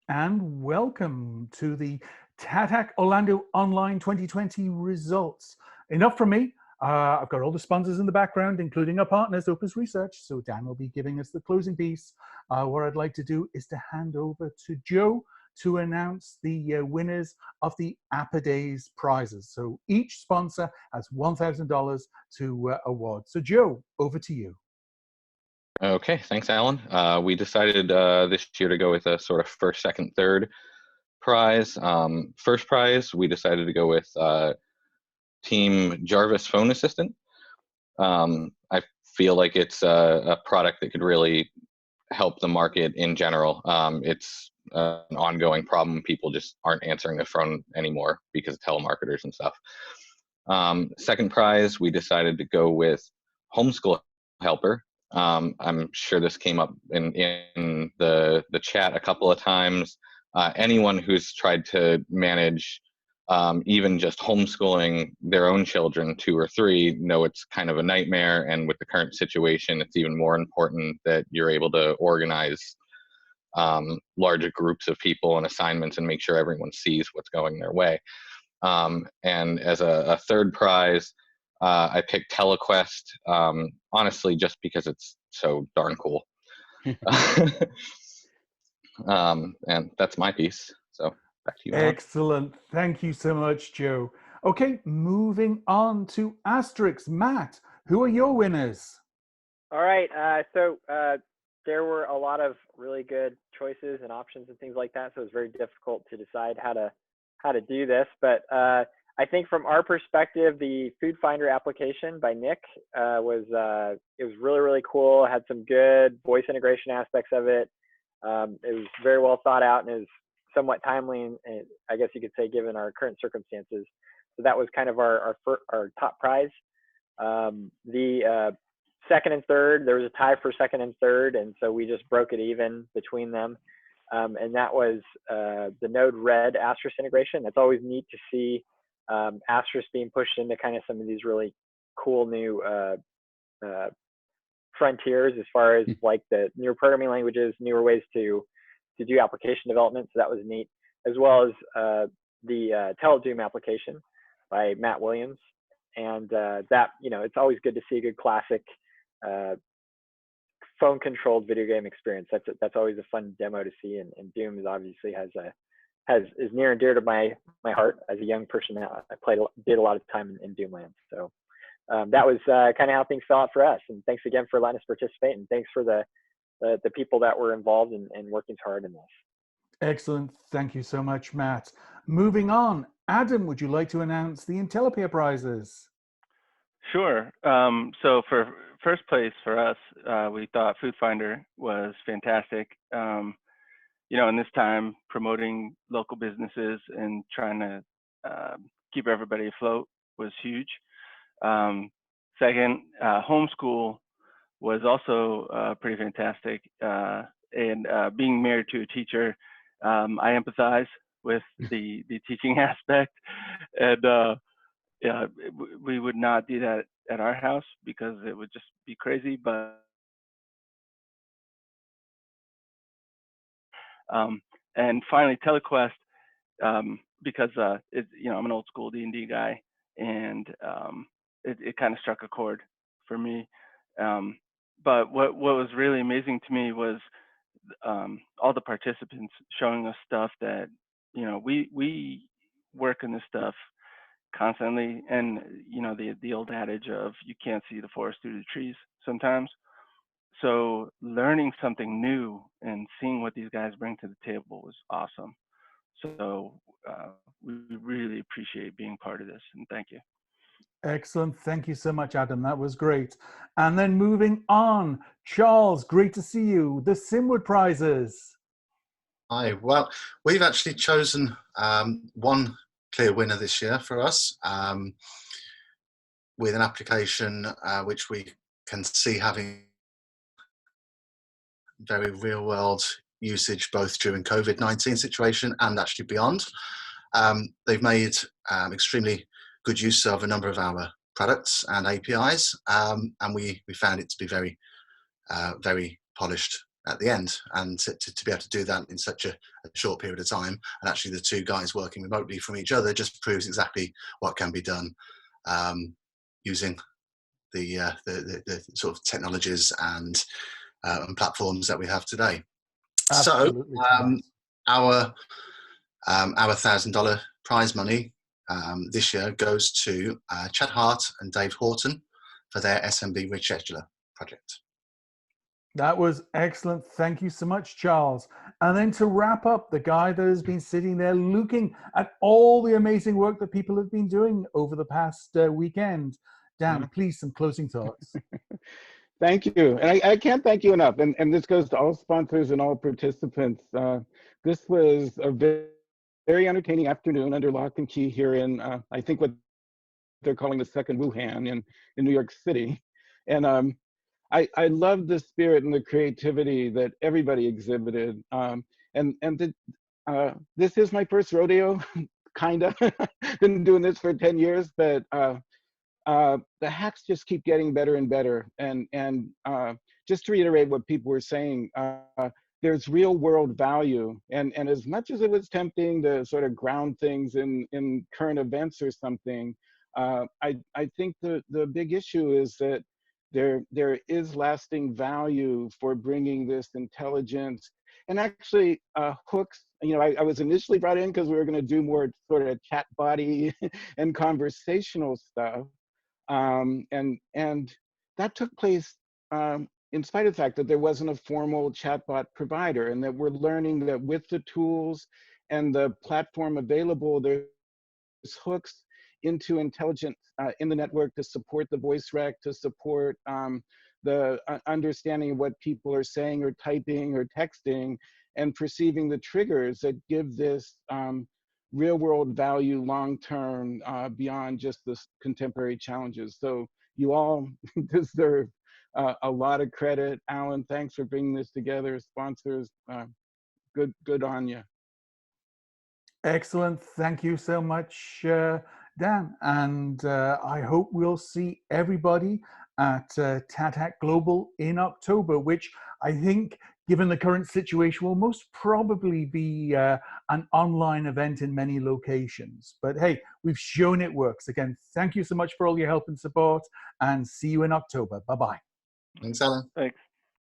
and welcome to the TADHack Orlando Online 2020 results. Enough from me. I've got all the sponsors in the background, including our partners, Opus Research. So Dan will be giving us the closing piece. What I'd like to do is to hand over to Joe to announce the winners of the Apidaze prizes. So each sponsor has $1,000 to award. So Joe, over to you. Okay, thanks, Alan. We decided this year to go with a sort of first, second, third prize. First prize, we decided to go with Team Jarvis Phone Assistant. I feel like it's a product that could really help the market in general. It's an ongoing problem. People just aren't answering their phone anymore because of telemarketers and stuff. Second prize, we decided to go with Homeschool Helper. I'm sure this came up in the chat a couple of times. Anyone who's tried to manage even just homeschooling their own children, 2 or 3, know it's kind of a nightmare. And with the current situation, it's even more important that you're able to organize larger groups of people and assignments and make sure everyone sees what's going their way. And as a third prize, I picked TeleQuest, honestly, just because it's so darn cool. And that's my piece. So back to you, Alan. Excellent. Thank you so much, Joe. Okay, moving on to Asterisk. Matt, who are your winners? All right. So there were a lot of really good choices and options and things like that. So it was very difficult to decide how to do this. But I think from our perspective, the Food Finder application by Nick was really, really cool. It had some good voice integration aspects of it. It was very well thought out and is somewhat timely, and I guess you could say, given our current circumstances. So that was kind of our top prize. The second and third, there was a tie for second and third, and so we just broke it even between them. And that was the Node-RED Asterisk integration. That's always neat to see Asterisk being pushed into kind of some of these really cool new frontiers as far as like the newer programming languages, newer ways to do application development. So that was neat, as well as the TeleDoom application by Matt Williams. And that, it's always good to see a good classic phone controlled video game experience. That's always a fun demo to see. And Doom is obviously is near and dear to my heart as a young person. I did a lot of time in Doomland. So that was kind of how things fell out for us. And thanks again for letting us participate. And thanks for the people that were involved and working hard in this. Excellent. Thank you so much, Matt. Moving on, Adam, would you like to announce the Intelepeer prizes? Sure. So for first place for us, we thought Food Finder was fantastic. In this time, promoting local businesses and trying to keep everybody afloat was huge. Second, homeschool was also pretty fantastic. And being married to a teacher, I empathize with the teaching aspect. And we would not do that at our house because it would just be crazy. But and finally, TeleQuest, because I'm an old school D&D guy, and it kind of struck a chord for me. But what was really amazing to me was all the participants showing us stuff that we work in this stuff constantly, and the old adage of you can't see the forest through the trees sometimes. So learning something new and seeing what these guys bring to the table was awesome. So we really appreciate being part of this, and thank you. Excellent. Thank you so much, Adam. That was great. And then moving on, Charles, great to see you. The Simwood prizes. Hi. Well, we've actually chosen one clear winner this year for us with an application which we can see having very real world usage both during COVID-19 situation and actually beyond. They've made extremely good use of a number of our products and APIs, and we found it to be very, very polished at the end, and to be able to do that in such a short period of time, and actually the two guys working remotely from each other, just proves exactly what can be done using the sort of technologies and platforms that we have today. Absolutely. So our $1,000 prize money this year goes to Chad Hart and Dave Horton for their SMB Rescheduler project. That was excellent. Thank you so much, Charles. And then to wrap up, the guy that has been sitting there looking at all the amazing work that people have been doing over the past weekend. Dan, please, some closing thoughts. Thank you. And I can't thank you enough. And this goes to all sponsors and all participants. This was a very entertaining afternoon under lock and key here in, I think what they're calling the second Wuhan in New York City. And I love the spirit and the creativity that everybody exhibited. This is my first rodeo, kind of. Been doing this for 10 years, but the hacks just keep getting better and better. And just to reiterate what people were saying, there's real world value. And as much as it was tempting to sort of ground things in current events or something, I think the big issue is that there is lasting value for bringing this intelligence and actually hooks. You know, I was initially brought in because we were going to do more sort of chat body and conversational stuff, and that took place in spite of the fact that there wasn't a formal chatbot provider, and that we're learning that with the tools and the platform available, there's hooks into intelligence in the network to support the voice rec, to support the understanding of what people are saying or typing or texting, and perceiving the triggers that give this real world value long term beyond just the contemporary challenges. So you all deserve a lot of credit. Alan, thanks for bringing this together. Sponsors, good on you. Excellent. Thank you so much, Dan. And I hope we'll see everybody at TADHack Global in October, which I think, given the current situation, will most probably be an online event in many locations. But hey, we've shown it works. Again, thank you so much for all your help and support, and see you in October. Bye-bye. Thanks, Alan. Thanks.